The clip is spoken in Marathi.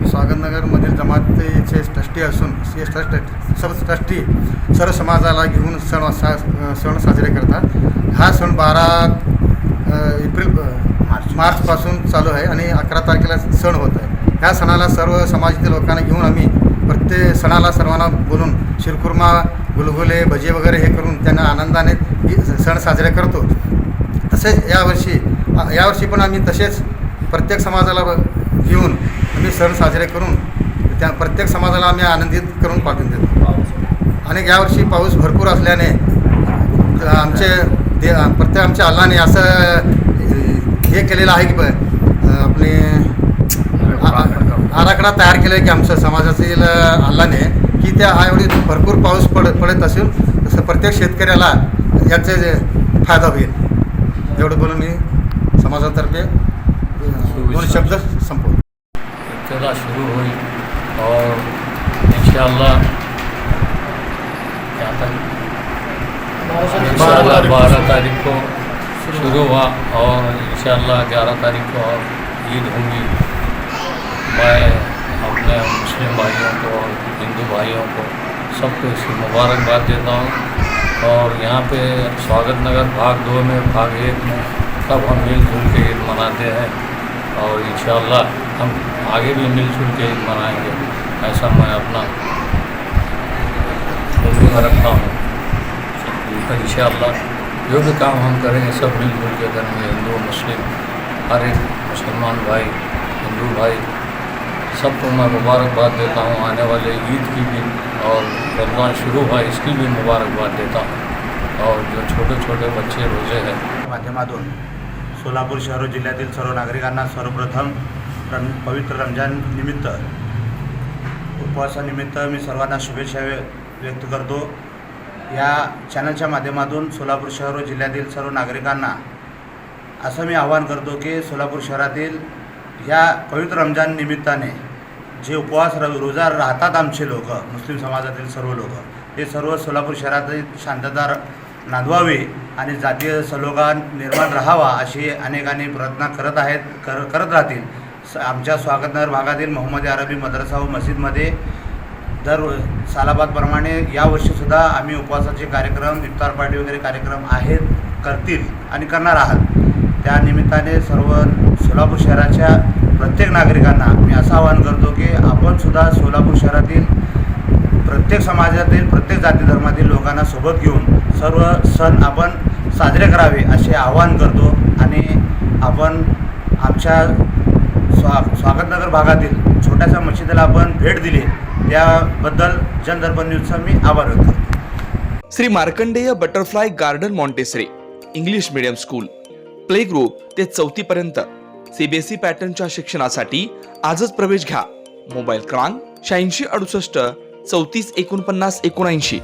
स्वागतनगरमधील जमातीचे ट्रस्टी असून सब ट्रस्टी सर्व समाजाला घेऊन सण साजरे करतात। हा सण 12 मार्चपासून चालू आहे आणि 11 तारखेला सण होत आहे। ह्या सणाला सर्व समाजातील लोकांना घेऊन आम्ही प्रत्येक सणाला सर्वांना बोलून शिरखुर्मा, गुलगुले, भजी वगैरे हे करून त्यांना आनंदाने सण साजरे करतो। तसेच यावर्षी पण आम्ही तसेच प्रत्येक समाजाला घेऊन आम्ही सण साजरे करून त्या प्रत्येक समाजाला आम्ही आनंदित करून पाठवून देतो। आणि यावर्षी पाऊस भरपूर असल्याने आमच्या अल्लाने असं हे केलेलं आहे की आपले आराखडा तयार केला आहे की आमच्या समाजातील अल्लाने की त्या एवढी भरपूर पाऊस पडत असून तसं प्रत्येक शेतकऱ्याला याचे फायदा होईल। एवढं बोलून मी समाजातर्फे 2 शब्द संपवतो। इब्तिदा शुरू हुई और इंशाअल्लाह 12 तारीख को शुरू हुआ और इंशाअल्लाह 11 तारीख को और ईद होंगी। मैं अपने मुस्लिम भाइयों को और हिंदू भाइयों को सबको इसकी मुबारकबाद देता हूँ। और यहाँ पे स्वागतनगर भाग 2 में भाग 1 में सब हम मिलजुल के ईद मनाते हैं और इंशाअल्लाह हम आगे भी मिलजुल के ईद मनाएंगे, ऐसा मैं अपना उम्मीद रखता हूँ। तो इंशाअल्लाह जो भी काम हम करेंगे सब मिलजुल के करेंगे। हिंदू मुस्लिम हर एक मुसलमान भाई, हिंदू भाई सबको मैं मुबारकबाद देता हूँ। आने वाले ईद की भी और रमज़ान शुरू हुआ इसकी भी मुबारकबाद देता हूँ। और जो छोटे छोटे बच्चे रोजे हैं माध्यमातून सोलापूर शहर व जिल्ह्यातील सर्व नागरिकांना सर्वप्रथम पवित्र रमजान निमित्त उपवासानिमित्त मी सर्वांना शुभेच्छा व्यक्त करतो। या चॅनलच्या माध्यमातून सोलापूर शहर व जिल्ह्यातील सर्व नागरिकांना असं मी आवाहन करतो की सोलापूर शहरातील ह्या पवित्र रमजान निमित्ताने जे उपवास रोजा राहतात आमचे लोक, मुस्लिम समाजातील सर्व लोक, हे सर्व सोलापूर शहरातील शांतता नांदवावी आणि जातीय सलोखा निर्माण राहावा अशी अनेकांनी प्रयत्न करत राहतील। आमच्या स्वागतनगर भागातील मोहम्मदी अरबी मद्रसा व मस्जिदमध्ये दर सालाबादप्रमाणे यावर्षीसुद्धा आम्ही उपवासाचे कार्यक्रम, इफ्तार पार्टी वगैरे कार्यक्रम करतील आणि करणार आहात। त्या निमित्ताने सर्व सोलापूर शहराच्या प्रत्येक नागरिकांना मी असं आवाहन करतो की आपणसुद्धा सोलापूर शहरातील प्रत्येक समाजातील, प्रत्येक जाती धर्मातील लोकांना सोबत घेऊन सर्व सण आपण साजरे करावे असे आवाहन करतो। आणि आपण आमच्या स्वागतनगर भागातील छोट्याशा मशिदीला आपण भेट दिली त्याबद्दल जनदर्पण न्यूजचा मी आभार व्यक्त करतो। Shri Markandey butterfly garden Montessori English medium school, play group ते 4थी पर्यंत, सीबीएसई पॅटर्नच्या शिक्षणासाठी आजच प्रवेश घ्या. मोबाईल क्रमांक 8668 34 49 79.